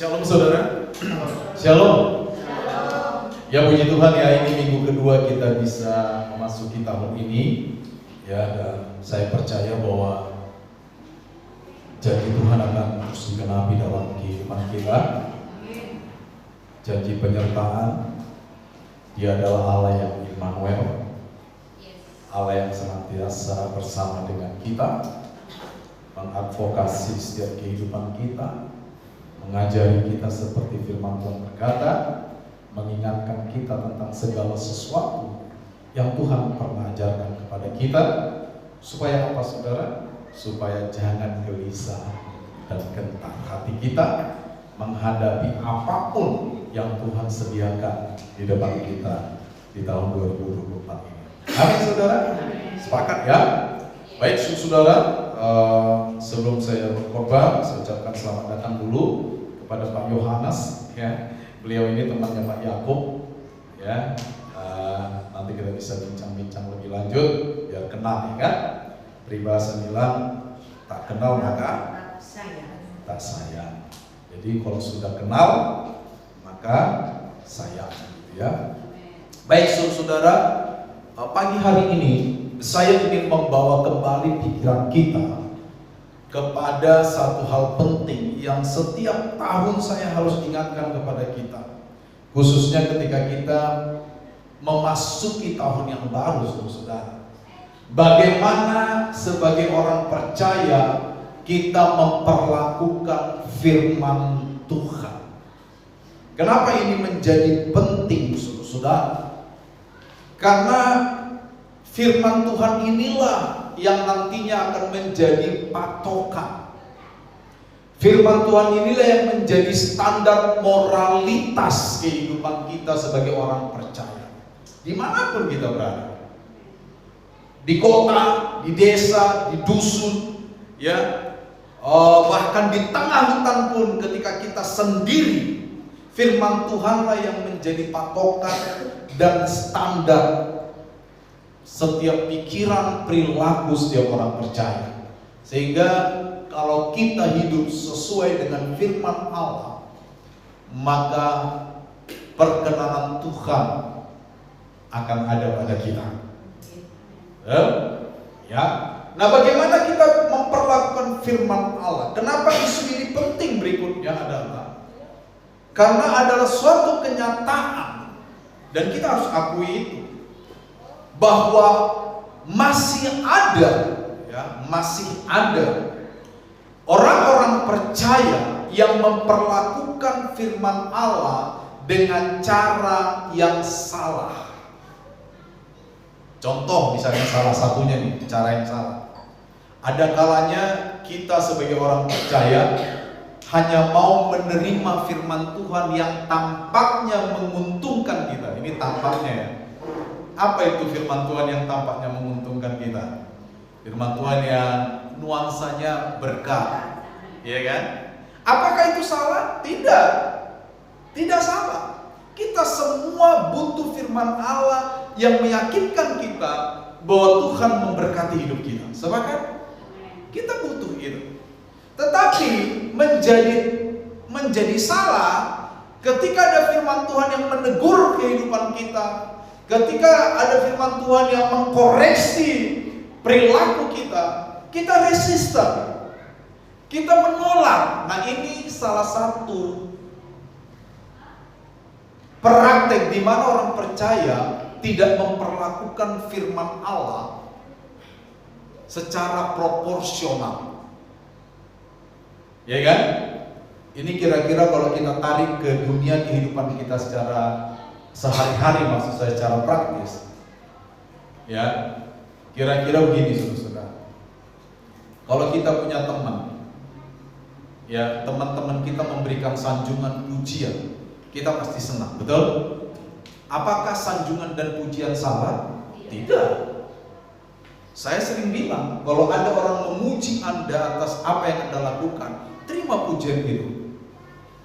Shalom saudara. Shalom. Ya puji Tuhan ya, ini minggu kedua kita bisa memasuki tahun ini. Ya, dan saya percaya bahwa janji Tuhan akan terus digenapi dalam kehidupan kita. Janji penyertaan, Dia adalah Allah yang Immanuel, Allah yang senantiasa bersama dengan kita, mengadvokasi setiap kehidupan kita, mengajari kita seperti firman Tuhan berkata, mengingatkan kita tentang segala sesuatu yang Tuhan pernah ajarkan kepada kita, supaya apa saudara? Supaya jangan gelisah dan gentar hati kita menghadapi apapun yang Tuhan sediakan di depan kita di tahun 2024 ini. Amin saudara? Sepakat ya? Baik saudara, sebelum saya berkhotbah, saya ucapkan selamat datang dulu kepada Pak Yohanes ya. Beliau ini temannya Pak Yakub ya. Nanti kita bisa bincang-bincang lebih lanjut biar kenal ya kan. Peribahasa bilang tak kenal maka tak sayang. Jadi kalau sudah kenal maka sayang gitu ya. Baik saudara, pagi hari ini saya ingin membawa kembali pikiran kita kepada satu hal penting yang setiap tahun saya harus ingatkan kepada kita, khususnya ketika kita memasuki tahun yang baru, saudara. Bagaimana sebagai orang percaya kita memperlakukan firman Tuhan? Kenapa ini menjadi penting, saudara? Karena firman Tuhan inilah yang nantinya akan menjadi patokan. Firman Tuhan inilah yang menjadi standar moralitas kehidupan kita sebagai orang percaya, dimanapun kita berada. Di kota, di desa, di dusun, ya, bahkan di tengah hutan pun ketika kita sendiri, firman Tuhanlah yang menjadi patokan dan standar setiap pikiran, perilaku setiap orang percaya. Sehingga kalau kita hidup sesuai dengan firman Allah, maka perkenanan Tuhan akan ada pada kita. Ya. Nah, bagaimana kita memperlakukan firman Allah? Kenapa isu ini penting? Berikutnya adalah karena adalah suatu kenyataan dan kita harus akui itu, bahwa masih ada orang-orang percaya yang memperlakukan firman Allah dengan cara yang salah. Contoh misalnya salah satunya nih, cara yang salah. Ada kalanya kita sebagai orang percaya hanya mau menerima firman Tuhan yang tampaknya menguntungkan kita. Ini tampaknya ya. Apa itu firman Tuhan yang tampaknya menguntungkan kita? Firman Tuhan yang nuansanya berkah, ya kan? Apakah itu salah? Tidak, tidak salah. Kita semua butuh firman Allah yang meyakinkan kita bahwa Tuhan memberkati hidup kita. Sepakat? Kita butuh itu. Tetapi menjadi salah ketika ada firman Tuhan yang menegur kehidupan kita. Ketika ada firman Tuhan yang mengkoreksi perilaku kita, kita resisten, kita menolak. Nah, ini salah satu praktek di mana orang percaya tidak memperlakukan firman Allah secara proporsional. Ya kan? Ini kira-kira kalau kita tarik ke dunia kehidupan kita secara sehari-hari, maksud saya secara praktis, ya, kira-kira begini saudara. Kalau kita punya teman, ya, teman-teman kita memberikan sanjungan pujian, kita pasti senang, betul? Apakah sanjungan dan pujian salah? Tidak. Saya sering bilang, kalau ada orang memuji Anda atas apa yang Anda lakukan, terima pujian itu,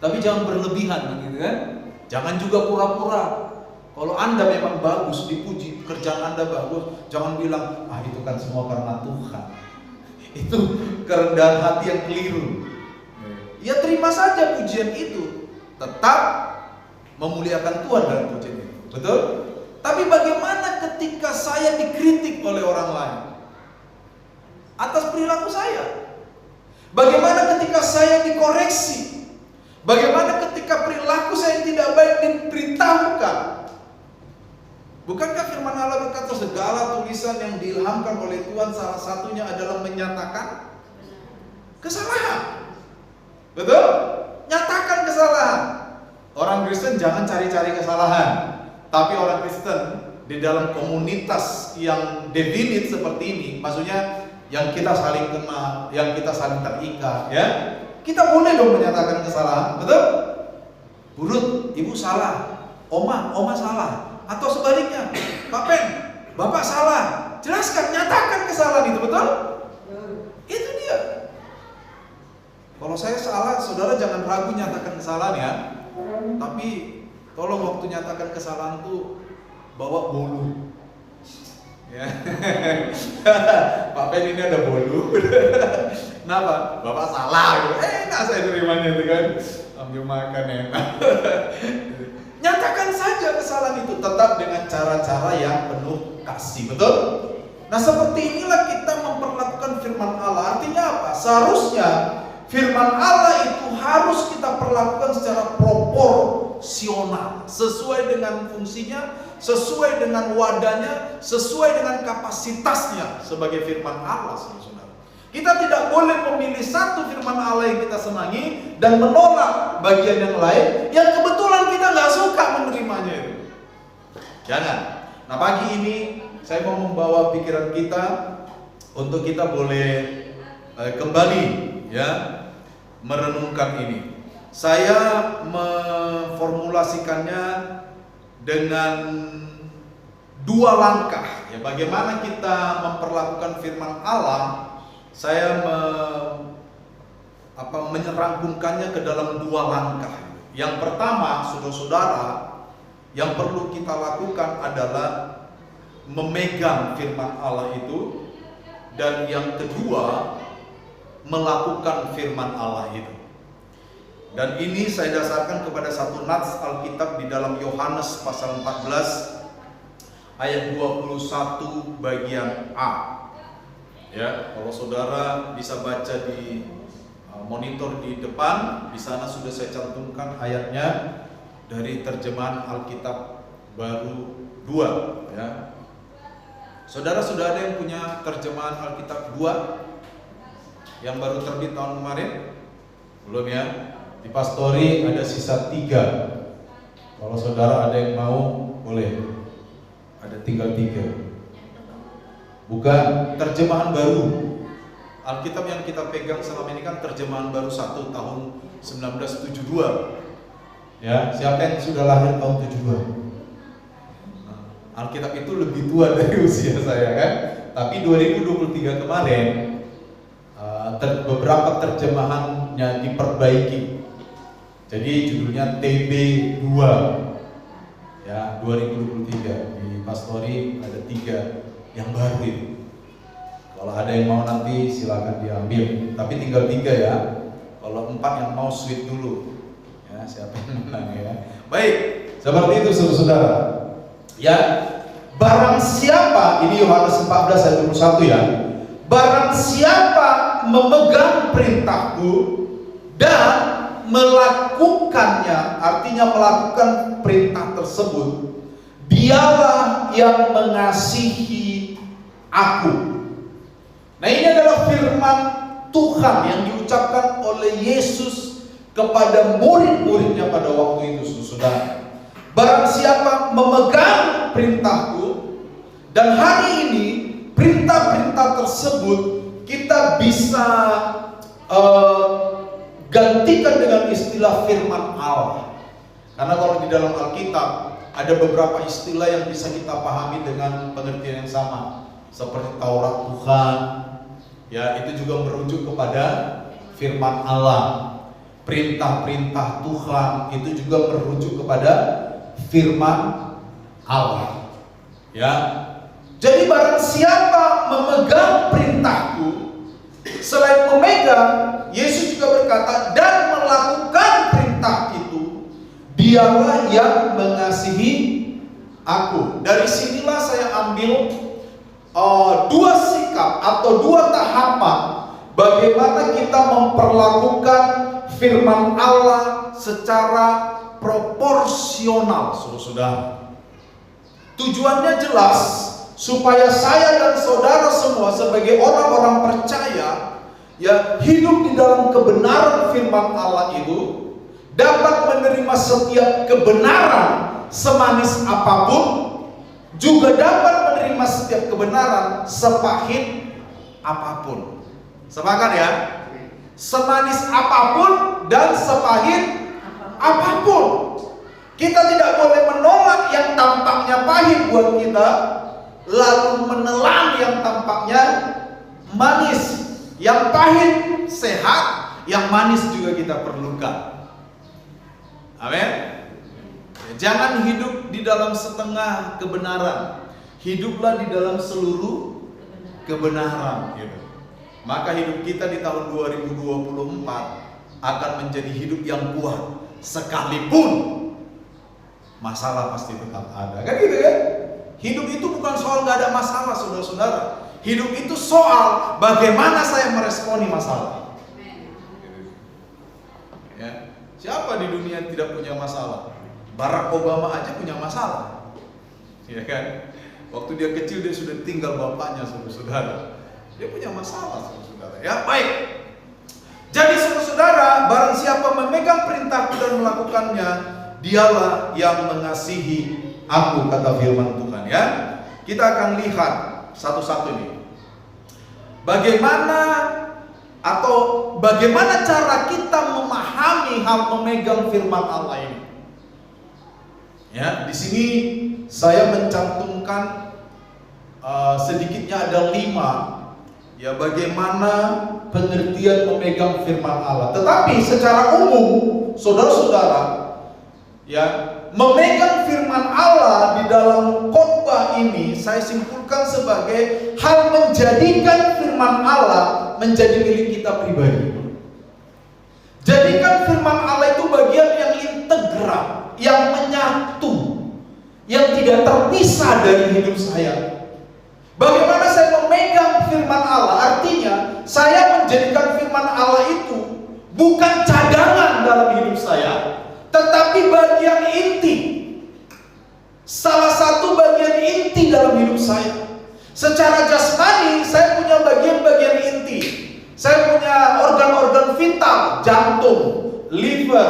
tapi jangan berlebihan, gitu kan? Jangan juga pura-pura. Kalau Anda memang bagus, dipuji, pekerjaan Anda bagus, jangan bilang, itu kan semua karena Tuhan. Itu kerendahan hati yang keliru. Ya terima saja pujian itu, tetap memuliakan Tuhan dalam pujian itu. Betul? Tapi bagaimana ketika saya dikritik oleh orang lain atas perilaku saya? Bagaimana ketika saya dikoreksi? Bagaimana ketika perilaku saya tidak baik diberitahukan? Bukankah firman Allah berkata segala tulisan yang diilhamkan oleh Tuhan salah satunya adalah menyatakan kesalahan? Betul? Nyatakan kesalahan. Orang Kristen jangan cari-cari kesalahan. Tapi orang Kristen di dalam komunitas yang definite seperti ini, maksudnya yang kita saling kenal, yang kita saling terikat, ya, kita boleh dong menyatakan kesalahan, betul? Burut, ibu salah, oma salah, atau sebaliknya, Pak Pen, bapak salah, jelaskan, nyatakan kesalahan itu, betul? Itu dia. Kalau saya salah, saudara jangan ragu nyatakan kesalahan ya. Tapi tolong waktu nyatakan kesalahan tuh bawa bolu. Ya. Pak Pen ini ada bolu. Kenapa? Bapak salah gitu. Enak saya terimanya itu kan. Ambil makan enak. Nyatakan saja kesalahan itu tetap dengan cara-cara yang penuh kasih, betul? Nah, seperti inilah kita memperlakukan firman Allah. Artinya apa? Seharusnya firman Allah itu harus kita perlakukan secara proporsional, sesuai dengan fungsinya, sesuai dengan wadahnya, sesuai dengan kapasitasnya sebagai firman Allah, saudara. Kita tidak boleh memilih satu firman Allah yang kita senangi dan menolak bagian yang lain yang kebetulan kita nggak suka menerimanya itu. Jangan. Nah, pagi ini saya mau membawa pikiran kita untuk kita boleh kembali ya merenungkan ini. Saya memformulasikannya dengan dua langkah ya, bagaimana kita memperlakukan firman Allah. Saya menyerangkumkannya ke dalam dua langkah. Yang pertama, saudara-saudara, yang perlu kita lakukan adalah memegang firman Allah itu, dan yang kedua, melakukan firman Allah itu. Dan ini saya dasarkan kepada satu nats Alkitab di dalam Yohanes pasal 14 ayat 21 bagian A. Ya, kalau saudara bisa baca di monitor di depan, di sana sudah saya cantumkan ayatnya dari terjemahan Alkitab Baru 2 ya. Saudara sudah ada yang punya terjemahan Alkitab 2 yang baru terbit tahun kemarin? Belum ya? Di Pastori ada sisa 3. Kalau saudara ada yang mau, boleh. Ada tinggal 3. Bukan terjemahan baru. Alkitab yang kita pegang selama ini kan terjemahan baru 1 tahun 1972. Ya, siapa yang sudah lahir tahun 72? Alkitab itu lebih tua dari usia saya kan. Tapi 2023 kemarin beberapa terjemahannya diperbaiki. Jadi judulnya TB2 ya, 2023. Di Pastori ada 3 yang baru itu. Kalau ada yang mau nanti silakan diambil. Tapi tinggal 3 ya. Kalau 4 yang mau sweet dulu. Ya, siapa yang menang ya. Baik, seperti itu saudara. Ya, barang siapa, ini Yohanes 14 ayat 21 ya. Barang siapa memegang perintahku dan melakukannya, artinya melakukan perintah tersebut, dialah yang mengasihi aku. Nah, ini adalah firman Tuhan yang diucapkan oleh Yesus kepada murid-muridnya pada waktu itu, saudara. Barang siapa memegang perintahku, dan hari ini perintah-perintah tersebut kita bisa gantikan dengan istilah firman Allah. Karena kalau di dalam Alkitab ada beberapa istilah yang bisa kita pahami dengan pengertian yang sama, seperti Taurat Tuhan, ya, itu juga merujuk kepada firman Allah. Perintah-perintah Tuhan itu juga merujuk kepada firman Allah. Ya. Jadi barang siapa memegang perintahku, selain memegang, Yesus juga berkata dan melakukan perintah itu, Dialah yang mengasihi aku. Dari sinilah saya ambil dua sikap atau dua tahapan bagaimana kita memperlakukan firman Allah secara proporsional, saudara-saudara. Tujuannya jelas, supaya saya dan saudara semua sebagai orang-orang percaya ya hidup di dalam kebenaran firman Allah itu dapat menerima setiap kebenaran semanis apapun, juga dapat menerima setiap kebenaran sepahit apapun. Sepakat ya? Semanis apapun dan sepahit apapun. Kita tidak boleh menolak yang tampaknya pahit buat kita, lalu menelan yang tampaknya manis. Yang pahit sehat, yang manis juga kita perlukan. Amin. Jangan hidup di dalam setengah kebenaran, hiduplah di dalam seluruh kebenaran. Maka hidup kita di tahun 2024 akan menjadi hidup yang kuat, sekalipun masalah pasti tetap ada. Kan gitu kan? Hidup itu bukan soal gak ada masalah, saudara-saudara. Hidup itu soal bagaimana saya meresponi masalah. Ya. Siapa di dunia tidak punya masalah? Barack Obama aja punya masalah, ya kan? Waktu dia kecil dia sudah tinggal bapaknya, saudara-saudara. Dia punya masalah, saudara-saudara. Ya, baik. Jadi saudara-saudara, barang siapa memegang perintahku dan melakukannya, dialah yang mengasihi aku, kata firman Tuhan. Ya, kita akan lihat satu-satu nih. Bagaimana cara kita memahami hal memegang firman Allah ini? Ya, di sini saya mencantumkan sedikitnya ada 5 ya bagaimana pengertian memegang firman Allah. Tetapi secara umum, saudara-saudara, ya, memegang firman Allah di dalam khotbah ini saya simpulkan sebagai hal menjadikan firman Allah menjadi milik kita pribadi. Jadikan firman Allah itu bagian yang integral, yang menyatu, yang tidak terpisah dari hidup saya. Bagaimana saya memegang firman Allah? Artinya saya menjadikan firman Allah itu bukan cadangan dalam hidup saya, tetapi bagian inti. Salah satu bagian inti dalam hidup saya. Secara jasmani saya punya bagian-bagian inti. Saya punya organ-organ vital, jantung, liver,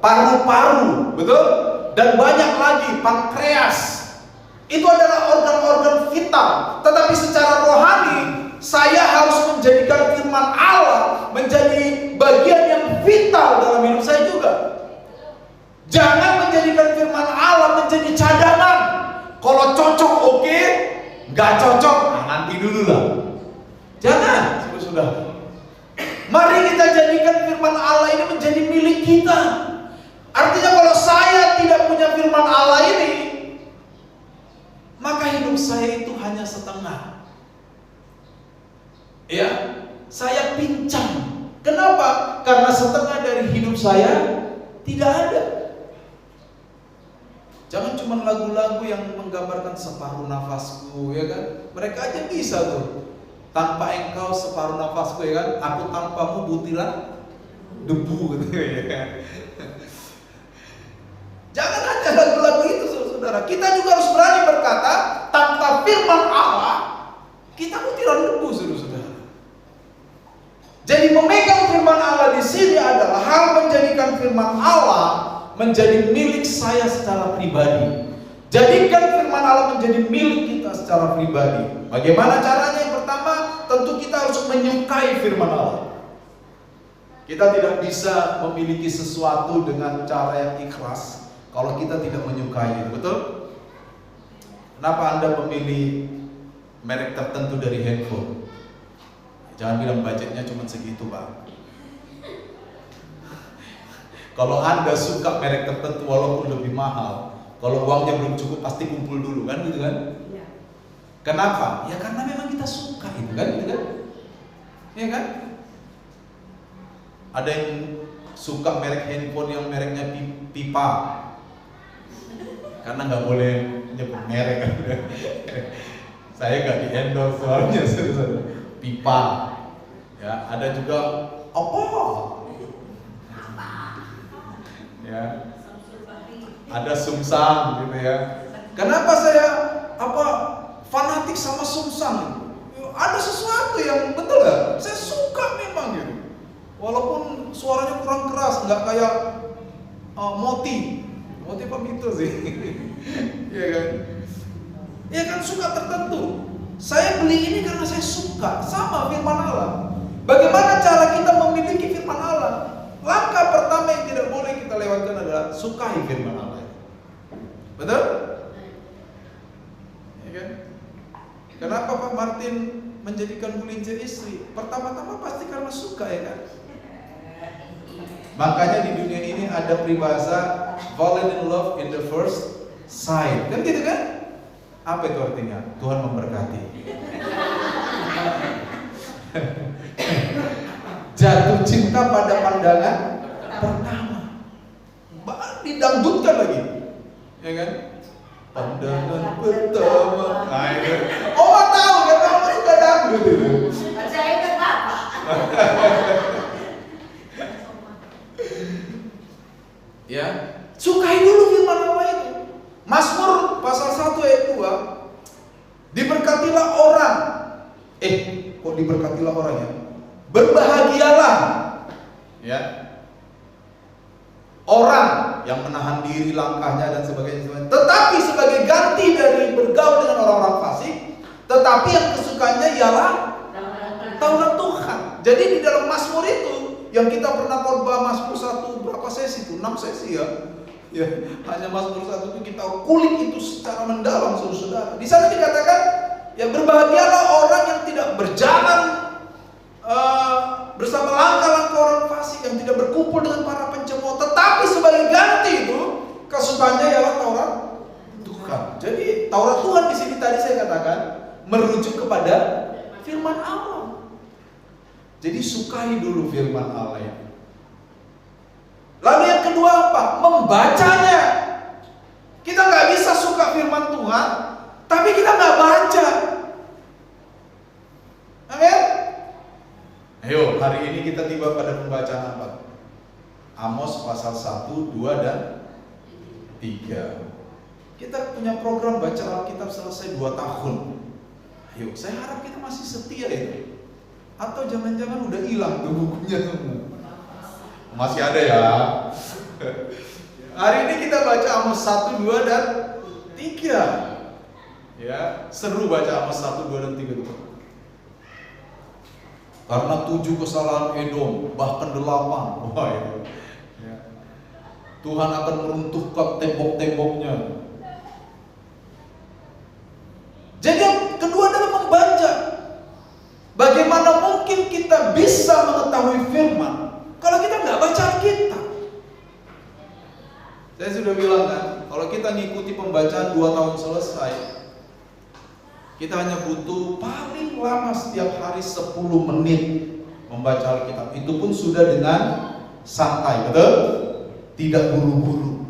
paru-paru, betul? Dan banyak lagi, pankreas. Itu adalah organ-organ vital. Tetapi secara rohani, saya harus menjadikan firman Allah menjadi bagian yang vital dalam hidup saya juga. Jangan menjadikan firman Allah menjadi cadangan. Kalau cocok oke, nggak cocok nanti dulu lah. Jangan, sudah. Mari kita jadikan firman Allah ini menjadi milik kita. Artinya kalau saya tidak punya firman Allah ini, maka hidup saya itu hanya setengah. Ya, saya pincang. Kenapa? Karena setengah dari hidup saya tidak ada. Jangan cuma lagu-lagu yang menggambarkan separuh nafasku, ya kan? Mereka aja bisa tuh. Tanpa engkau separuh nafasku, ya kan? Aku tanpamu butiran debu, gitu ya kan? Jangan ada lagu-lagu itu, saudara. Kita juga harus berani berkata, tanpa firman Allah, kita butiran debu, saudara. Jadi memegang firman Allah di sini adalah hal menjadikan firman Allah menjadi milik saya secara pribadi. Jadikan firman Allah menjadi milik kita secara pribadi. Bagaimana caranya? Yang pertama, tentu kita harus menyukai firman Allah. Kita tidak bisa memiliki sesuatu dengan cara yang ikhlas kalau kita tidak menyukai, betul? Kenapa Anda memilih merek tertentu dari handphone? Jangan bilang budgetnya cuma segitu, Pak. Kalau Anda suka merek tertentu walaupun lebih mahal, kalau uangnya belum cukup pasti kumpul dulu, kan gitu kan? Ya. Kenapa? Ya karena memang kita suka itu kan, gitu kan? Iya kan? Ada yang suka merek handphone yang mereknya pipa, karena nggak boleh nyebut merek. Saya nggak di endorse soalnya, pipa. Ya, ada juga apa? Ya, ada Sumsang gitu ya. Kenapa saya fanatik sama Sumsang? Ada sesuatu yang betul nggak? Saya suka memang gitu. Walaupun suaranya kurang keras, nggak kayak Moti apa gitu sih? Iya kan? Ya kan, suka tertentu. Saya beli ini karena saya suka. Sama firman Allah. Bagaimana cara kita memiliki firman Allah? Langkah pertama yang tidak boleh kita lewatkan adalah sukai firman Allah. Betul? Ya kan? Kenapa Pak Martin menjadikan Bulinjer istri? Pertama-tama pasti karena suka, ya kan? Makanya di dunia ini ada peribahasa falling in love in the first sight. Kan gitu kan? Apa itu artinya? Tuhan memberkati. Jatuh cinta pada pandangan pertama. Didangdutkan lagi, ya kan? Pandangan pertama. Nah, itu. Oh, tahu kan? Kamu suka dangdut itu. Saya kan Bapak. Ya, sukai dulu firman Allah itu. Mazmur pasal 1 ayat 2. Diberkatilah orang. Kok diberkatilah orang ya? Berbahagialah, ya, orang yang menahan diri langkahnya dan sebagainya. Tetapi sebagai ganti dari bergaul dengan orang-orang fasik, tetapi yang kesukanya ialah Taurat Tuhan. Jadi di dalam Mazmur itu, yang kita pernah khotbah Mazmur 1 berapa sesi itu? 6 sesi ya. Ya, hanya Mazmur 1 itu kita kulik itu secara mendalam, saudara. Di sana dikatakan, ya, berbahagialah orang yang tidak berjalan bersama langkah-langkah orang fasik, yang tidak berkumpul dengan para pencemooh, tetapi sebagai ganti itu kesukaannya ialah Taurat Tuhan. Jadi Taurat Tuhan di sini tadi saya katakan merujuk kepada firman Allah. Jadi sukai dulu firman Allah ya. Lalu yang kedua apa? Membacanya. Kita nggak bisa suka firman Tuhan, tapi kita nggak baca. Amin. Ayo, hari ini kita tiba pada pembacaan apa? Amos pasal 1, 2, dan 3. Kita punya program baca Alkitab selesai 2 tahun. Ayo, saya harap kita masih setia itu. Atau jangan-jangan udah hilang tuh bukunya semua. Masih ada ya. Hari ini kita baca Amos 1, 2, dan 3. Ya, seru baca Amos 1, 2, dan 3 itu. Karena 7 kesalahan Edom, bahkan 8. Wah, itu. Ya. Tuhan akan meruntuhkan tembok-temboknya. Jadi yang kedua adalah membaca. Bagaimana mungkin kita bisa mengetahui firman kalau kita nggak baca Alkitab? Saya sudah bilang kan, kalau kita ngikuti pembacaan 2 tahun selesai, kita hanya butuh paling lama setiap hari 10 menit membaca Alkitab. Itu pun sudah dengan santai, betul? Tidak buru-buru.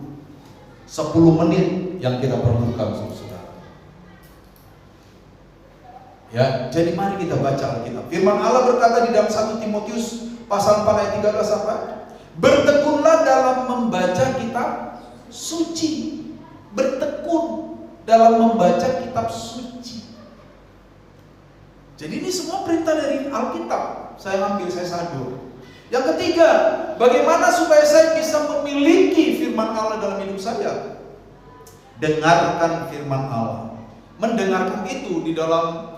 10 menit yang kita perlukan, saudara. Ya, jadi mari kita baca Alkitab. Firman Allah berkata di dalam 1 Timotius pasal 4 ayat 13 apa? Bertekunlah dalam membaca kitab suci. Bertekun dalam membaca kitab suci. Jadi ini semua perintah dari Alkitab. Saya ambil, saya sadur. Yang ketiga, bagaimana supaya saya bisa memiliki firman Allah dalam hidup saya? Dengarkan firman Allah. Mendengarkan itu di dalam,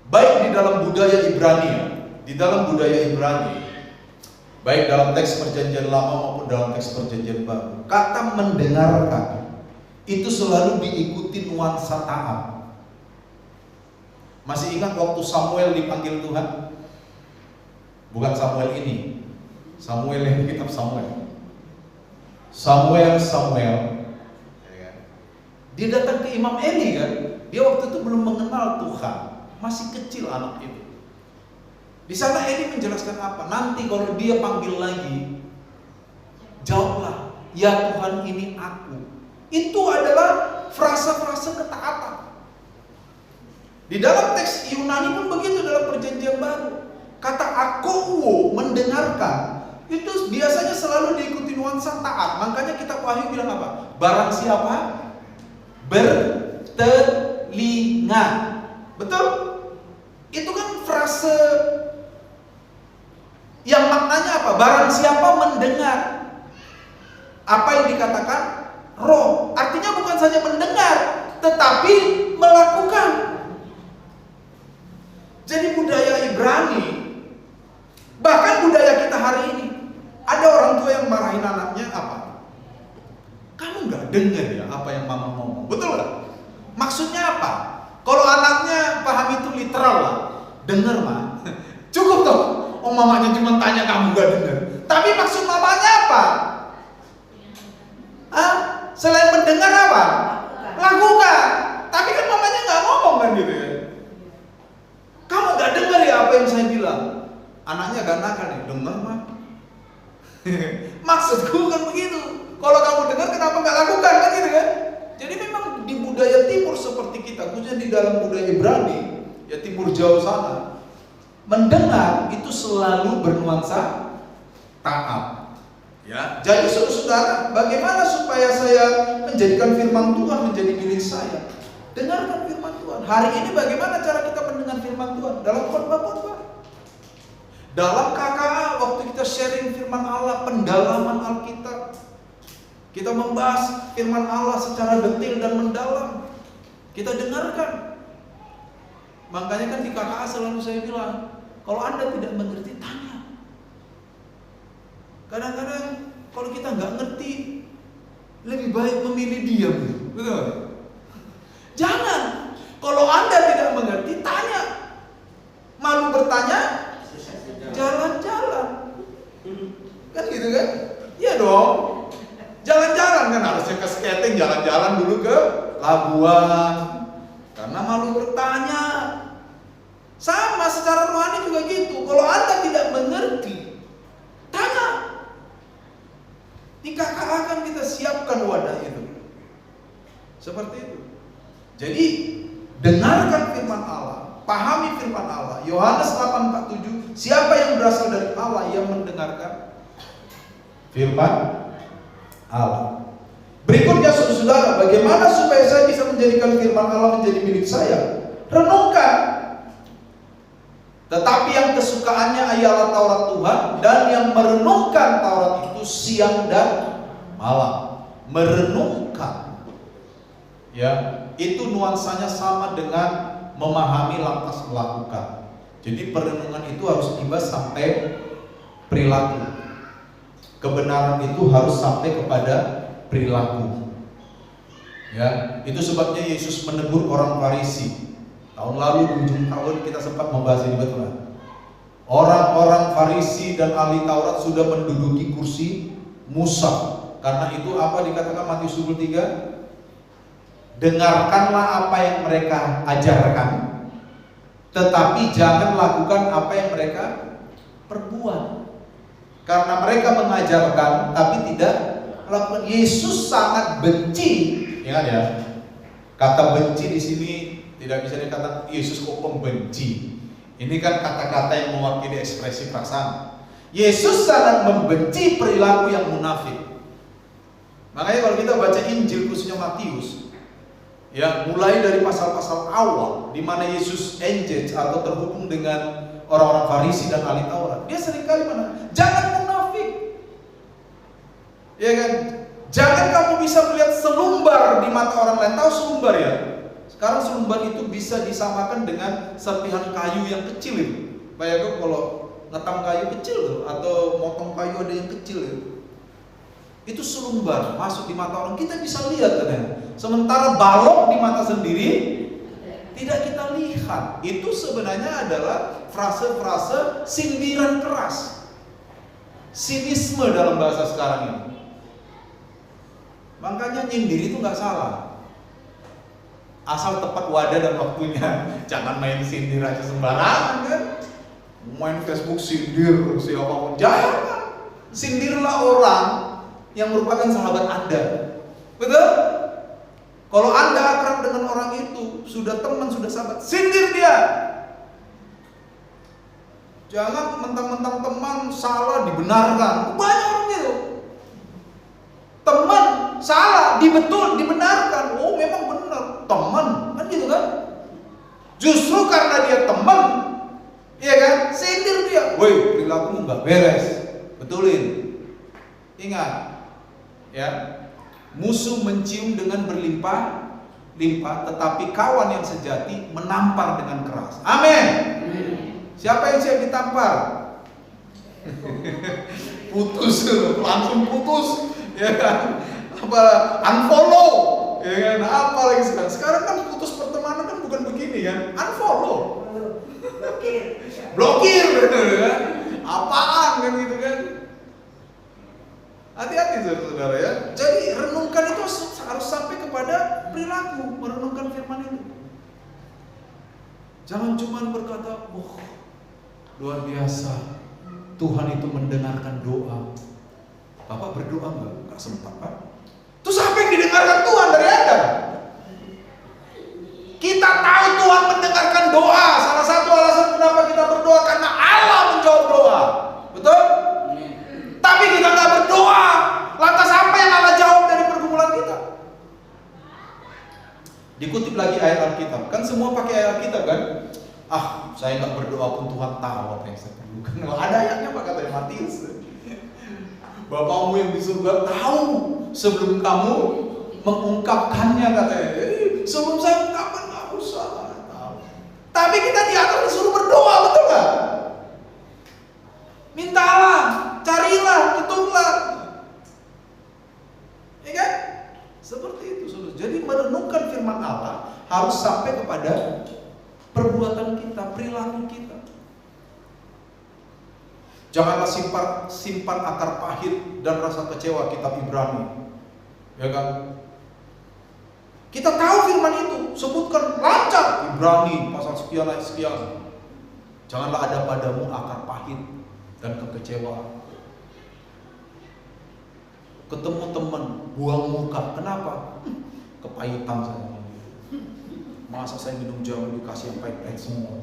baik di dalam budaya Ibrani, di dalam budaya Ibrani, baik dalam teks perjanjian lama maupun dalam teks perjanjian baru, kata mendengarkan itu selalu diikuti nuansa taat. Masih ingat waktu Samuel dipanggil Tuhan? Bukan Samuel ini, Samuel yang di kitab Samuel. Samuel, dia datang ke Imam Eli kan? Dia waktu itu belum mengenal Tuhan, masih kecil anak itu. Di sana Eli menjelaskan apa? Nanti kalau dia panggil lagi, jawablah, ya Tuhan ini aku. Itu adalah frasa-frasa ketaatan. Di dalam teks Yunani pun begitu dalam perjanjian baru. Kata akouo, mendengarkan, itu biasanya selalu diikuti nuansa taat. Makanya kitab Wahyu bilang apa? Barang siapa bertelinga. Betul? Itu kan frase yang maknanya apa? Barang siapa mendengar apa yang dikatakan roh. Artinya bukan saja mendengar, tetapi melakukan. Jadi budaya Ibrani, bahkan budaya kita hari ini, ada orang tua yang marahin anaknya apa? Kamu gak dengar ya apa yang mama ngomong, betul gak? Maksudnya apa? Kalau anaknya paham itu literal lah, denger mah, cukup toh. Oh mamanya cuma tanya kamu gak denger. Tapi maksud mamanya apa? Selain mendengar apa? Lakukan. Tapi kan mamanya gak ngomong kan gitu ya. Kamu gak dengar ya apa yang saya bilang? Anaknya gak nakal nih, dengar mah. Maksudku kan begitu. Kalau kamu dengar kenapa gak lakukan kan gitu kan? Jadi memang di budaya timur seperti kita, khususnya di dalam budaya Ibrani, ya timur jauh sana, mendengar itu selalu bernuansa taat. Ya, jadi saudara, bagaimana supaya saya menjadikan firman Tuhan menjadi milik saya? Dengarkan firman Tuhan. Hari ini bagaimana cara kita mendengar firman Tuhan? Dalam khotbah-khotbah, dalam KKA, waktu kita sharing firman Allah, pendalaman Alkitab, kita membahas firman Allah secara detail dan mendalam, kita dengarkan. Makanya kan di KKA selalu saya bilang, kalau Anda tidak mengerti, tanya. Kadang-kadang kalau kita nggak ngerti, lebih baik memilih diam, betul? Jangan. Kalau Anda tidak mengerti, tanya. Malu bertanya, jalan-jalan. Kan gitu kan? Iya dong. Jalan-jalan kan harusnya ke skating, jalan-jalan dulu ke Labuan. Karena malu bertanya. Sama secara rohani juga gitu. Kalau Anda tidak mengerti, tanya. Di KKA akan kita siapkan wadah itu. Seperti itu. Jadi dengarkan firman Allah, pahami firman Allah. Yohanes 8:47, siapa yang berasal dari Allah yang mendengarkan firman Allah. Berikutnya saudara, bagaimana supaya saya bisa menjadikan firman Allah menjadi milik saya? Renungkan. Tetapi yang kesukaannya ialah Taurat Tuhan, dan yang merenungkan Taurat itu siang dan malam. Merenungkan, ya, itu nuansanya sama dengan memahami lantas melakukan. Jadi perenungan itu harus tiba sampai perilaku. Kebenaran itu harus sampai kepada perilaku. Ya, itu sebabnya Yesus menegur orang Farisi. Tahun lalu di ujung tahun kita sempat membahas ini, betul kan? Orang-orang Farisi dan ahli Taurat sudah menduduki kursi Musa. Karena itu apa dikatakan Matius 23? Dengarkanlah apa yang mereka ajarkan, tetapi jangan lakukan apa yang mereka perbuat. Karena mereka mengajarkan tapi tidak melakukan. Yesus sangat benci, ingat ya. Kata benci di sini tidak bisa dikatakan Yesus kok pembenci. Ini kan kata-kata yang mewakili ekspresi perasaan. Yesus sangat membenci perilaku yang munafik. Makanya kalau kita baca Injil khususnya Matius, ya, mulai dari pasal-pasal awal di mana Yesus engage atau terhubung dengan orang-orang Farisi dan ahli Taurat, dia seringkali mana? Jangan munafik. Ya kan? Jangan kamu bisa melihat selumbar di mata orang lain. Tahu selumbar ya? Sekarang selumbar itu bisa disamakan dengan serpihan kayu yang kecil itu. Bayangkan kalau ngetam kayu kecil tuh, atau motong kayu ada yang kecil itu. Itu selumbar masuk di mata orang, kita bisa lihat katanya. Sementara balok di mata sendiri tidak kita lihat. Itu sebenarnya adalah frase-frase sindiran keras, sinisme dalam bahasa sekarang ini. Makanya nyindir itu nggak salah, asal tepat wadah dan waktunya. Jangan main sindir aja sembarangan kan. Main Facebook sindir siapapun, jangan. Sindirlah orang yang merupakan sahabat Anda. Betul? Kalau Anda akrab dengan orang itu, sudah teman, sudah sahabat, sindir dia. Jangan mentang-mentang teman salah dibenarkan. Banyak orang gitu. Teman salah dibenarkan. Oh, memang benar. Teman, kan gitu kan? Justru karena dia teman, iya kan? Sindir dia. Woi, perilakumu nggak beres. Betulin. Ingat, ya. Musuh mencium dengan berlimpah-limpah, tetapi kawan yang sejati menampar dengan keras. Amin. Siapa yang siap ditampar? Putus, langsung putus, ya kan? Apa unfollow, ya kan? Apa lagi sekarang? Sekarang kan putus pertemanan kan bukan begini kan? Unfollow, blokir, kan? Apaan kan gitu kan? Hati-hati saudara ya. Jadi renungkan itu harus sampai kepada perilaku, merenungkan firman itu. Jangan cuma berkata, luar biasa, Tuhan itu mendengarkan doa. Bapak berdoa enggak? Enggak sempat, Pak. Terus apa yang didengarkan Tuhan dari Anda? Kita tahu Tuhan mendengarkan doa. Salah satu alasan kenapa kita berdoa, karena Allah menjawab doa. Betul? Tapi kita nggak berdoa. Lantas apa yang Allah jawab dari pergumulan kita? Dikutip lagi ayat Alkitab. Kan semua pakai ayat Alkitab kan? Saya nggak berdoa pun Tuhan tahu apa yang saya perlukan. Ada ayatnya Pak, kata Matius. Bapakmu yang di surga tahu sebelum kamu mengungkapkannya, katanya. Jadi sebelum saya ungkapkan nggak usah tahu. Tapi kita diatur disuruh berdoa, betul nggak? Mintalah, carilah, tutuplah. Ya kan? Seperti itu, saudara. Jadi merenungkan firman Allah harus sampai kepada perbuatan kita, perilaku kita. Janganlah simpan akar pahit dan rasa kecewa, kitab Ibrani. Ya kan? Kita tahu firman itu, sebutkan lancar Ibrani pasal sekian ayat sekian. Janganlah ada padamu akar pahit dan kekecewaan. Ketemu teman, buang muka. Kenapa? Kepahitan saya. Masa saya minum jamu dikasih yang pahit-pahit semua.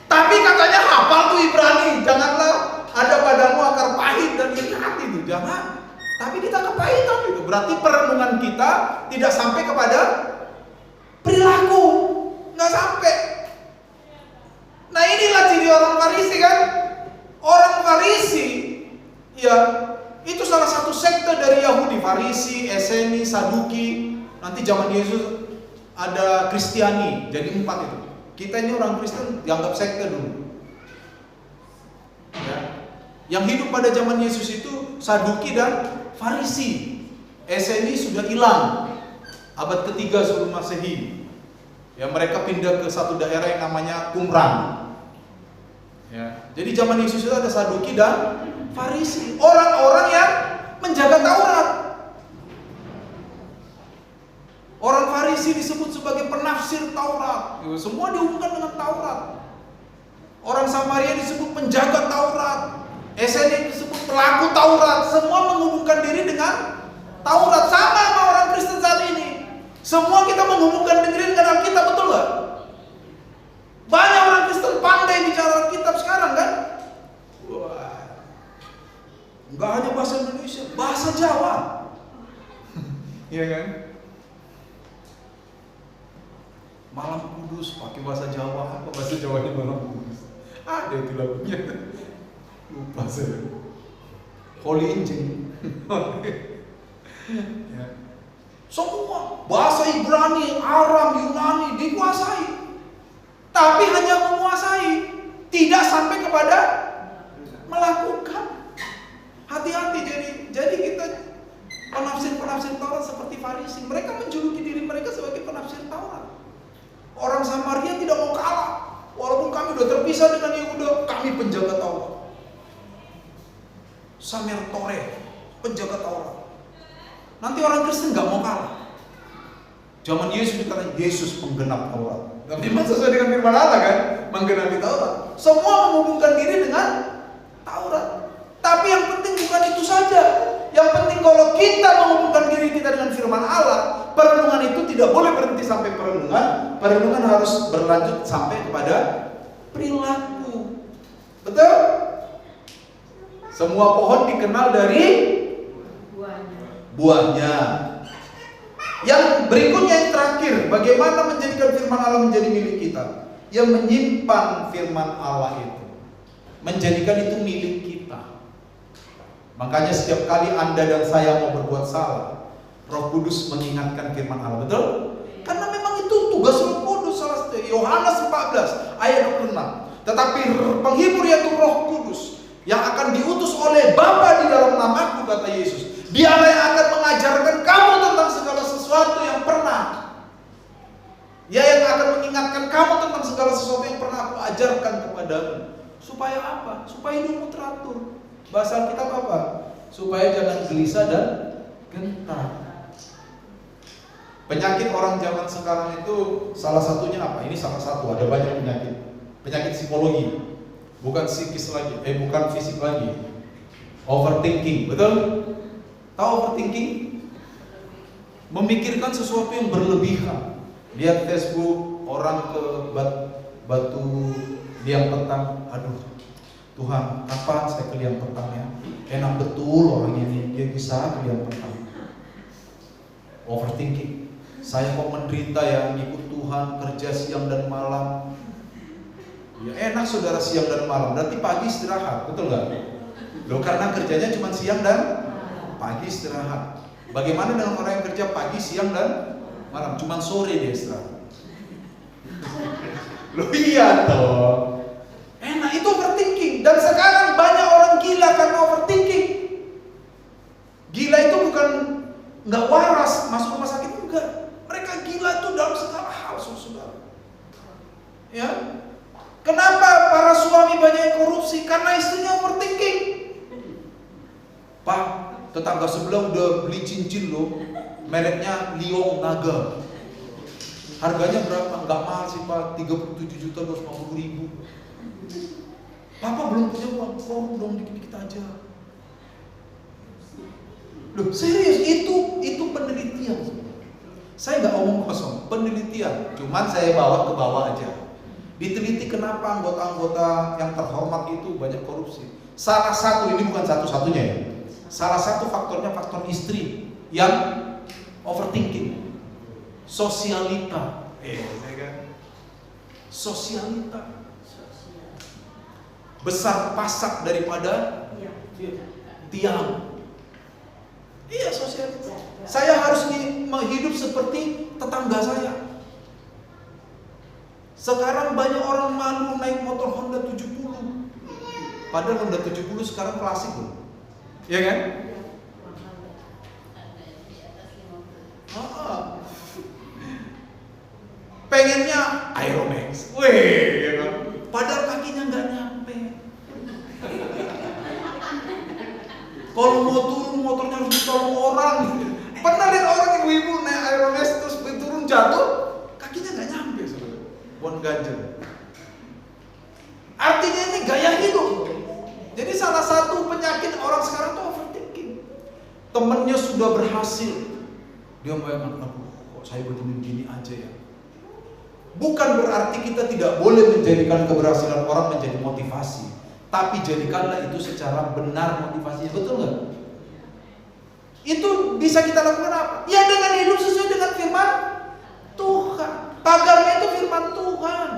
Tapi katanya hafal tuh Ibrani, janganlah ada padamu akar pahit dan iri hati itu, jangan. Tapi kita kepahitan itu, berarti perenungan kita tidak sampai kepada perilaku, nggak sampai. Nah inilah ciri orang Farisi kan. Orang Farisi, ya itu salah satu sekte dari Yahudi. Farisi, Eseni, Saduki. Nanti zaman Yesus ada Kristiani, jadi 4 itu. Kita ini orang Kristen dianggap sekte dulu. Ya. Yang hidup pada zaman Yesus itu Saduki dan Farisi. Eseni sudah hilang abad ketiga sebelum Masehi. Ya, mereka pindah ke satu daerah yang namanya Qumran. Ya. Jadi zaman Yesus itu ada Saduki dan Farisi, orang-orang yang menjaga Taurat. Orang Farisi disebut sebagai penafsir Taurat. Semua dihubungkan dengan Taurat. Orang Samaria disebut penjaga Taurat. Eseni disebut pelaku Taurat. Semua menghubungkan diri dengan Taurat. Sama sama orang Kristen saat ini. Semua kita menghubungkan diri dengan Alkitab, betul gak? Banyak orang Kristen pandai bicara Alkitab sekarang kan? Wah. Enggak hanya bahasa Indonesia, bahasa Jawa. Iya kan? Malam Kudus pakai bahasa Jawa. Apa bahasa Jawanya Malam Kudus? Ada itu lagunya. Lupa saya. Holy Injil. Ya. Semua bahasa Ibrani, Aram, Yunani dikuasai. Tapi hanya menguasai, tidak sampai kepada melakukan. Hati-hati jadi kita penafsir Taurat seperti Farisi. Mereka menjuluki diri mereka sebagai penafsir Taurat. Orang Samaria tidak mau kalah. Walaupun kami sudah terpisah dengan Yehuda, kami penjaga Taurat. Samer Toreh, penjaga Taurat. Nanti orang Kristen nggak mau kalah. Zaman Yesus dikatakan Yesus penggenap Taurat. Tapi sesuai dengan firman Allah kan, menggenapi Taurat. Semua menghubungkan diri dengan Taurat. Tapi yang penting bukan itu saja. Yang penting kalau kita menghubungkan diri kita dengan firman Allah, perenungan itu tidak boleh berhenti sampai perenungan. Perenungan harus berlanjut sampai kepada perilaku. Betul? Semua pohon dikenal dari buahnya. Yang berikutnya, yang terakhir, bagaimana menjadikan firman Allah menjadi milik kita? Yang menyimpan firman Allah itu, menjadikan itu milik kita. Makanya setiap kali Anda dan saya mau berbuat salah, Roh Kudus mengingatkan firman Allah. Betul? Karena memang itu tugas Roh Kudus. Salah satu Yohanes 14 ayat 26. Tetapi penghibur yaitu Roh Kudus yang akan diutus oleh Bapa di dalam namaku, kata Yesus, Dialah yang akan mengajarkan kamu tentang segala sesuatu yang pernah. Dia yang akan mengingatkan kamu tentang segala sesuatu yang pernah aku ajarkan kepadamu. Supaya apa? Supaya hidupmu teratur. Bahasa Alkitab apa? Supaya jangan gelisah dan gentar. Penyakit orang zaman sekarang itu salah satunya apa? Ini salah satu, ada banyak penyakit. Penyakit psikologi, bukan psikis lagi, bukan fisik lagi. Overthinking, betul? Tahu overthinking? Memikirkan sesuatu yang berlebihan. Lihat Facebook, orang ke Batu Liang Petang, aduh Tuhan, kapan saya ke Liang Petang ya? Enak betul orang ini, dia bisa ke Liang Petang. Overthinking. Saya kok menderita ya, ngikut Tuhan, kerja siang dan malam. Ya enak saudara siang dan malam, berarti pagi istirahat, betul nggak? Loh, karena kerjanya cuma siang dan pagi istirahat. Bagaimana dengan orang yang kerja pagi, siang dan malam, cuma sore dia istirahat? Loh iya toh. Enak, itu overthinking. Dan sekarang banyak orang gila karena overthinking. Gila itu bukan nggak waras masuk rumah sakit, enggak. Mereka gila itu dalam segala hal, saudara. Ya. Kenapa para suami banyak yang korupsi? Karena istrinya overthinking. Pak, tetangga sebelah udah beli cincin loh, mereknya Liong Naga. Harganya berapa? Enggak mahal sih Pak, 37.250.000. Papa belum punya uang, korup dong dikit-dikit aja. Loh serius, itu penelitian. Saya nggak omong kosong, penelitian. Cuman saya bawa ke bawah aja. Diteliti kenapa anggota-anggota yang terhormat itu banyak korupsi. Salah satu, ini bukan satu-satunya ya. Salah satu faktornya faktor istri yang overthinking. Sosialita. Sosialita. Besar pasak daripada tiang. Iya, sosialita. Saya harus hidup seperti tetangga saya. Sekarang banyak orang malu naik motor Honda 70. Padahal Honda 70 sekarang klasik loh. Iya kan? Pengennya Aeromax. Weh, ya kan? Padahal kakinya nggak nyampe. Kalau mau turun motornya harus ditolong orang. Pernah lihat orang ibu-ibu naik Aeromax terus turun jatuh, kakinya nggak nyampe, saudara. Bon ganjel. Artinya ini gaya hidup. Jadi salah satu penyakit orang sekarang itu overthinking. Temennya sudah berhasil, dia bayangkan, kok saya begini-begini aja ya. Bukan berarti kita tidak boleh menjadikan keberhasilan orang menjadi motivasi, tapi jadikanlah itu secara benar motivasinya, betul nggak? Itu bisa kita lakukan apa? Ya dengan hidup sesuai dengan firman Tuhan. Pagarnya itu firman Tuhan.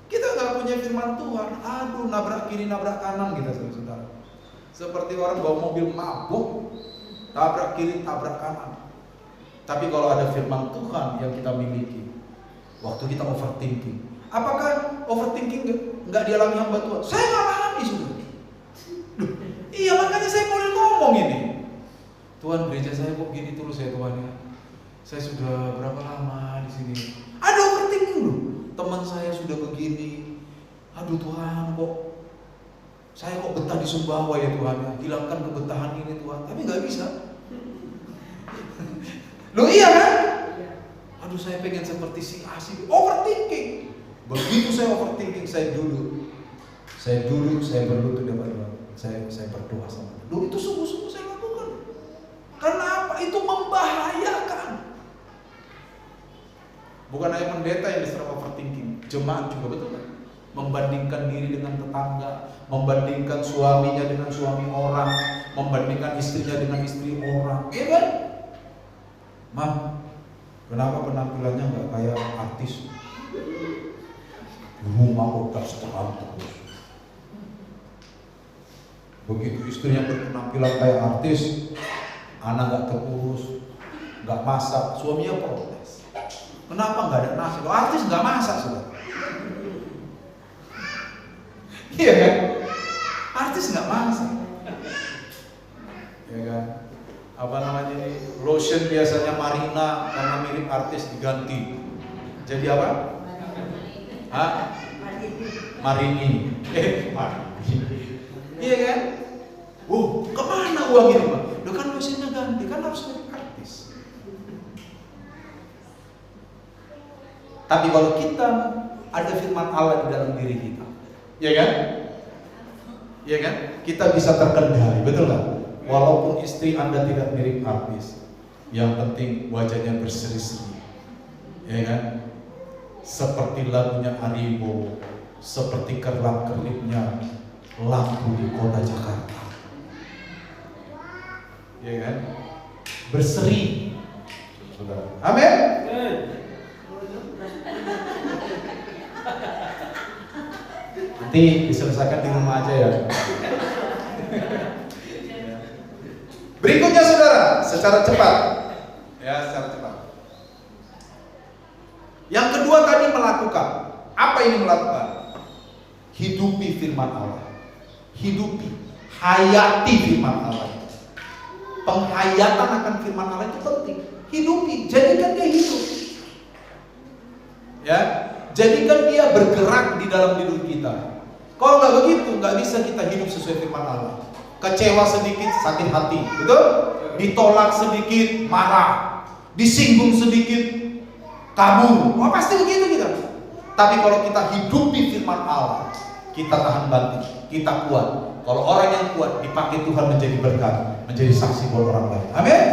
Kita nggak punya firman Tuhan, aduh nabrak kiri nabrak kanan kita saudara. Seperti orang bawa mobil mabuk, tabrak kiri tabrak kanan. Tapi kalau ada firman Tuhan yang kita miliki, waktu kita overthinking, apakah overthinking nggak dialami hamba Tuhan? Saya nggak alami sudah. Iya makanya saya mulai ngomong ini. Tuhan, gereja saya kok gini terus ya Tuhan ya. Saya sudah berapa lama di sini? Ada overthinking loh. Teman saya sudah begini. Aduh Tuhan, saya kok betah di Sumbawa ya Tuhan ya. Hilangkan kebetahan ini Tuhan. Tapi nggak bisa. Loh iya kan? Aduh saya pengen seperti si Asi. Overthinking. Begitu saya overthinking, saya duduk, saya berlutut depan Tuhan. Saya berdoa sama Tuhan. Loh itu sungguh-sungguh saya lakukan. Karena apa? itu membahayakan. Bukan hanya pendeta yang diserang overthinking, jemaat juga, betul kan? Membandingkan diri dengan tetangga, membandingkan suaminya dengan suami orang, membandingkan istrinya dengan istri orang, iya kan? Mam, kenapa penampilannya nggak kayak artis? Rumah udah setelan terus. Begitu istrinya berpenampilan kayak artis, anak nggak terurus, nggak masak, suaminya protes. Kenapa nggak ada nasi? Lo artis nggak masak, saudara? Iya kan? Artis nggak masak, ya kan? Apa namanya ini? Lotion biasanya Marina, karena mirip artis diganti. Jadi apa? Hah? Marini. Marini. Iya kan? Kemana uang ini, Pak? Lo kan lotionnya ganti, kan harus mirip artis. Tapi kalau kita ada firman Allah di dalam diri kita, ya kan? Ya kan? Kita bisa terkendali, betul nggak? Walaupun istri Anda tidak mirip artis, yang penting wajahnya berseri-seri, ya kan? Seperti lagunya Aribo, seperti kerlap-kerlipnya lampu di kota Jakarta, ya kan? Berseri, saudara. Amin. Nanti diselesaikan di rumah aja ya. Berikutnya saudara, secara cepat. Ya, secara cepat. Yang kedua tadi melakukan. Apa ini melakukan? Hidupi firman Allah. Hidupi, hayati firman Allah. Penghayatan akan firman Allah itu penting. Hidupi, jadikan dia hidup. Ya, jadikan dia bergerak di dalam hidup kita. Kalau nggak begitu, nggak bisa kita hidup sesuai firman Allah. Kecewa sedikit, sakit hati, betul? Ditolak sedikit, marah. Disinggung sedikit, kabur. Wah, pasti begitu kita. Tapi kalau kita hidupi firman Allah, kita tahan banting, kita kuat. Kalau orang yang kuat dipakai Tuhan menjadi berkat, menjadi saksi buat orang lain. Amin.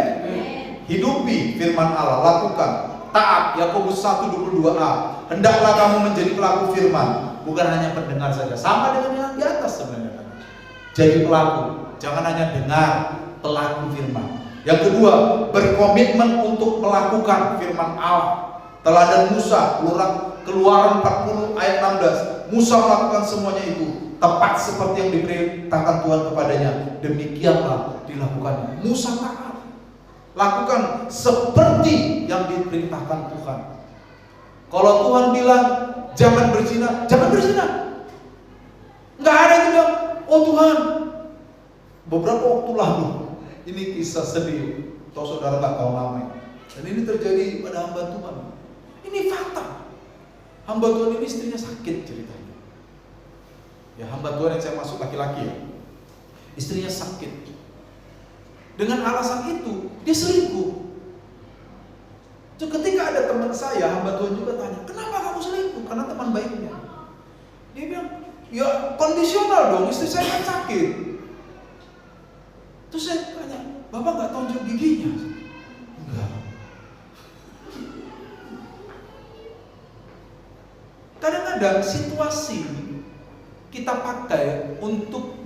Hidupi firman Allah, lakukan. Taat, Yakobus 1:22a. Hendaklah kamu menjadi pelaku firman, bukan hanya pendengar saja. Sama dengan yang di atas sebenarnya. Jadi pelaku, jangan hanya dengar, pelaku firman. Yang kedua, berkomitmen untuk melakukan firman Allah. Teladan Musa, Keluaran 40 ayat 16. Musa melakukan semuanya itu tepat seperti yang diperintahkan Tuhan kepadanya. Demikianlah dilakukannya. Musa taat. Lakukan seperti yang diperintahkan Tuhan. Kalau Tuhan bilang jangan berzina, jangan berzina. Nggak ada yang bilang, oh Tuhan, beberapa waktu lalu, ini kisah sedih. Tahu saudara tak tahu namanya. Dan ini terjadi pada hamba Tuhan. Ini fakta. Hamba Tuhan ini istrinya sakit ceritanya. Ya, hamba Tuhan yang saya masuk laki-laki ya. Istrinya sakit. Dengan alasan itu, dia selingkuh. So, ketika ada teman saya, hamba Tuhan juga tanya, kenapa kamu selingkuh? Karena teman baiknya. Dia bilang, ya kondisional dong, istri saya kan sakit. Terus saya tanya, Bapak gak tonjok giginya? Enggak. Kadang-kadang situasi kita pakai untuk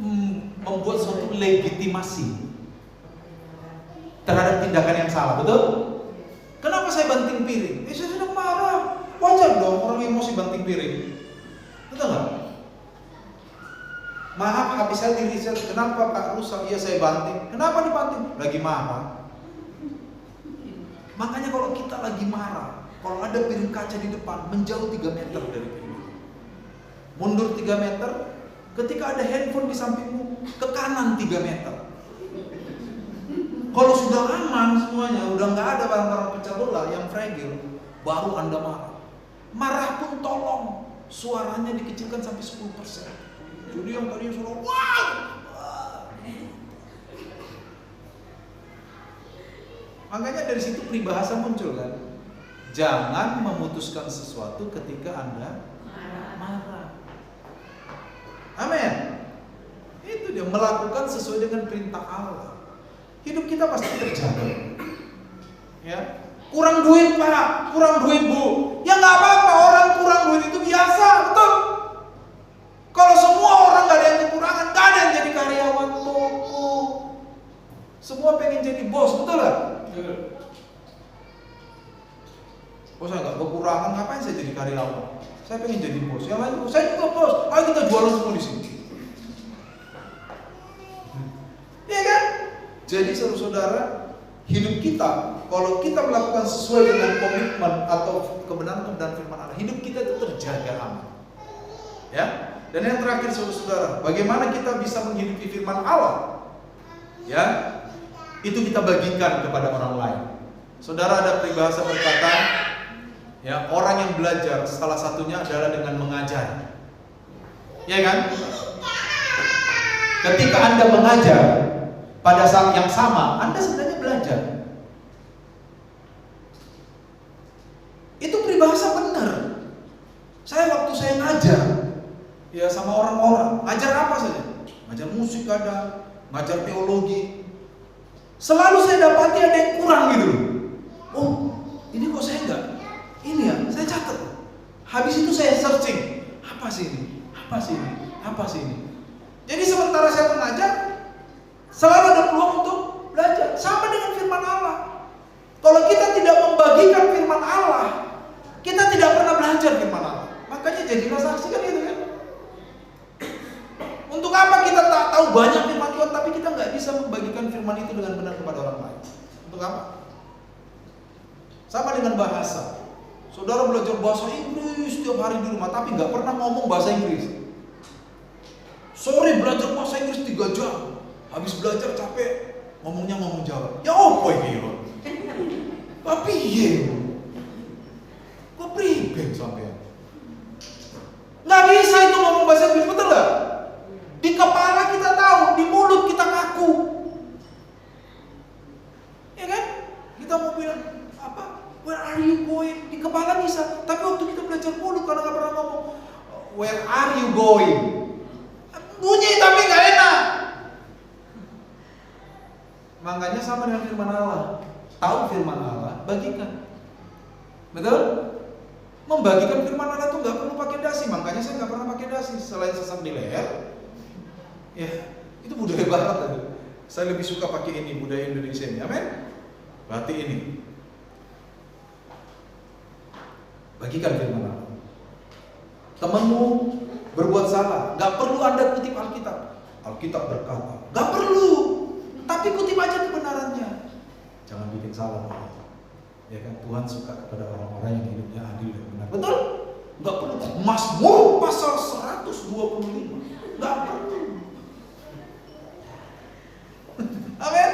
membuat suatu legitimasi terhadap tindakan yang salah, betul? Kenapa saya banting piring? Saya sedang marah. Wajar dong orang emosi banting piring. Betul nggak? Maaf, habis saya di riset, kenapa Pak rusak? Iya saya banting. Kenapa dibanting? Lagi marah. Makanya kalau kita lagi marah, kalau ada piring kaca di depan, menjauh 3 meter dari piring. Mundur 3 meter, ketika ada handphone di sampingmu, ke kanan 3 meter. Kalau sudah aman semuanya, udah nggak ada barang-barang pecah belah yang fragile, baru Anda marah. Marah pun tolong suaranya dikecilkan sampai 10%. Jadi yang tadinya suara wah. Makanya dari situ peribahasa muncul kan. Jangan memutuskan sesuatu ketika Anda marah. Amin. Itu dia, melakukan sesuai dengan perintah Allah. Hidup kita pasti terjaga. Ya, kurang duit Pak, kurang duit Bu. Ya nggak apa-apa, orang kurang duit itu biasa, betul. Kalau semua orang nggak ada yang kekurangan, nggak ada yang jadi karyawan toko. Semua pengen jadi bos, betul nggak? Oh saya nggak kekurangan, ngapain saya jadi karyawan? Saya pengen jadi bos. Yang lain, saya juga bos. Ayo kita jualan semua di sini. Iya kan? Jadi saudara, hidup kita, kalau kita melakukan sesuai dengan komitmen atau kebenaran firman Allah, hidup kita itu terjaga aman. Ya. Dan yang terakhir saudara, bagaimana kita bisa menghidupi firman Allah? Ya, itu kita bagikan kepada orang lain. Saudara, ada peribahasa berkata, ya, orang yang belajar salah satunya adalah dengan mengajar. Ya kan? Ketika Anda mengajar pada saat yang sama, Anda sebenarnya belajar. Itu peribahasa benar. Waktu saya ngajar, ya sama orang-orang, ngajar apa saja, ngajar musik ada, ngajar teologi, selalu saya dapati ada yang kurang gitu. Oh, ini kok saya enggak? Ini ya, saya catat. Habis itu saya searching, apa sih ini? Apa sih ini? Apa sih ini? Jadi sementara saya mengajar, selalu ada peluang untuk belajar. Sama dengan firman Allah. Kalau kita tidak membagikan firman Allah, kita tidak pernah belajar firman Allah. Makanya jadilah saksi kan gitu kan. Untuk apa kita tak tahu banyak firman Tuhan, tapi kita nggak bisa membagikan firman itu dengan benar kepada orang lain? Untuk apa? Sama dengan bahasa. Saudara belajar bahasa Inggris setiap hari di rumah, tapi nggak pernah ngomong bahasa Inggris. Sore belajar bahasa Inggris 3 jam, habis belajar capek, ngomongnya ngomong Jawa. Ya opo iki yo. Tapi iya. Kok pribadi sampean? Nggak bisa itu ngomong bahasa Inggris, betul nggak? Di kepala kita tahu, di mulut kita kaku. Ya kan? Kita mau bilang apa? Where are you going? Di kepala bisa, tapi waktu kita belajar mulut karena nggak pernah ngomong where are you going? Bunyi tapi nggak enak. Makanya sama dengan firman Allah. Tahu firman Allah, bagikan. Betul? Membagikan firman Allah itu nggak perlu pakai dasi. Makanya saya nggak pernah pakai dasi selain sesak di leher. Ya, itu budaya barat. Saya lebih suka pakai ini, budaya Indonesia ini. Amin. Berarti ini. Bagikan firman Allah. Temanmu berbuat salah, nggak perlu Anda kutip Alkitab. Alkitab berkata, nggak perlu. Tapi kutip aja kebenarannya. Jangan bikin salah. Ya kan, Tuhan suka kepada orang-orang yang hidupnya adil dan benar. Betul? Nggak perlu. Mazmur pasal 125. Nggak perlu. Amin.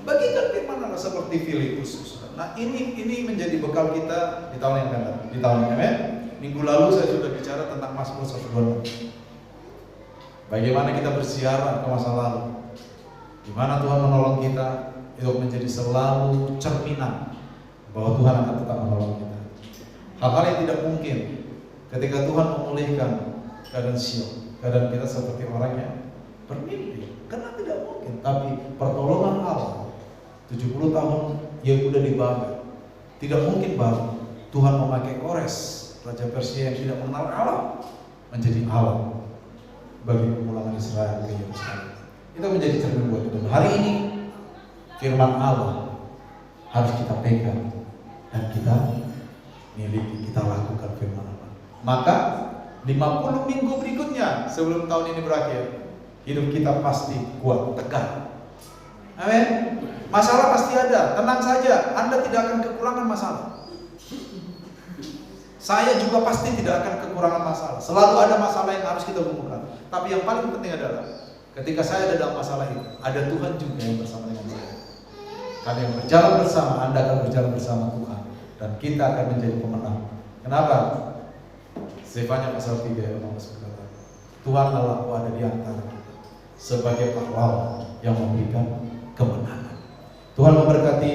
Bagikan firman Allah seperti Filipus. Nah, ini menjadi bekal kita di tahun yang akan datang. Di tahun ini, amin. Minggu lalu saya sudah bicara tentang Mazmur 126. Bagaimana kita bersiaran ke masa lalu. Di mana Tuhan menolong kita itu menjadi selalu cerminan bahwa Tuhan akan tetap menolong kita. Hal-hal yang tidak mungkin ketika Tuhan memulihkan keadaan Sion, keadaan kita seperti orang yang bermimpi. Karena tidak mungkin, tapi pertolongan Allah 70 tahun Yehuda di Babel. Tidak mungkin bahwa Tuhan memakai Kores, raja Persia yang tidak mengenal Allah, menjadi Allah bagi pemulangan Israel ke Yerusalem. Itu menjadi cermin buat kita. Hari ini firman Allah harus kita pegang dan kita miliki, kita lakukan firman Allah. Maka 50 minggu berikutnya sebelum tahun ini berakhir, hidup kita pasti kuat, tegar. Amin. Masalah pasti ada, tenang saja, Anda tidak akan kekurangan masalah. Saya juga pasti tidak akan kekurangan masalah. Selalu ada masalah yang harus kita lakukan. Tapi yang paling penting adalah ketika saya ada dalam masalah itu, ada Tuhan juga yang bersama dengan saya. Karena yang berjalan bersama, Anda akan berjalan bersama Tuhan, dan kita akan menjadi pemenang. Kenapa? Zefanya pasal 3 ayat 16 berkata, Tuhan Allahku ada di antara sebagai pahlawan yang memberikan kemenangan. Tuhan memberkati